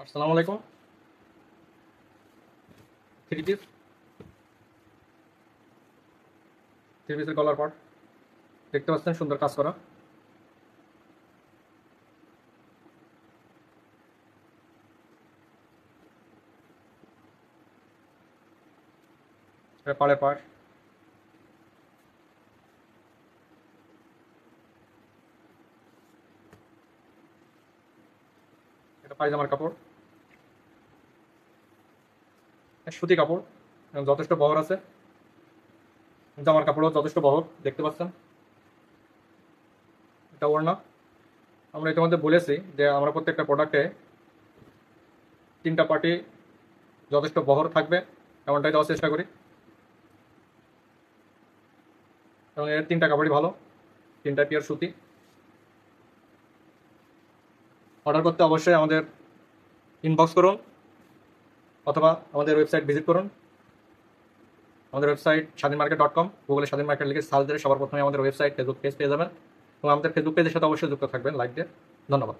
আসসালামু আলাইকুম। Three piece three পিসের গলার পাট দেখতে পাচ্ছেন, সুন্দর কাজ করা। এটা পাড়ের পাট। এটা পায়জামার কাপড়, সুতি কাপড় এবং যথেষ্ট বহর আছে। জামার কাপড়ও যথেষ্ট বহর দেখতে পাচ্ছেন। এটা ওড়না। আমরা ইতিমধ্যে বলেছি যে আমরা প্রত্যেকটা প্রোডাক্টে 3টা পার্টি যথেষ্ট বহর থাকবে এমনটাই দেওয়ার চেষ্টা করি, এবং এর 3টা কাপড়ই ভালো, 3টা পিওর সুতি। অর্ডার করতে অবশ্যই আমাদের ইনবক্স করুন অথবা আমাদের ওয়েবসাইট ভিজিট করুন। আমাদের ওয়েবসাইট স্বাধীনমার্কেট.com, গুগলে স্বাধীন মার্কেট লিখে সার্চ দিলে সবার প্রথমে আমাদের ওয়েবসাইট, ফেসবুক পেজ পেয়ে যাবেন, এবং আমাদের ফেসবুক পেজের সাথে অবশ্যই যুক্ত থাকবেন লাইক দিয়ে। ধন্যবাদ।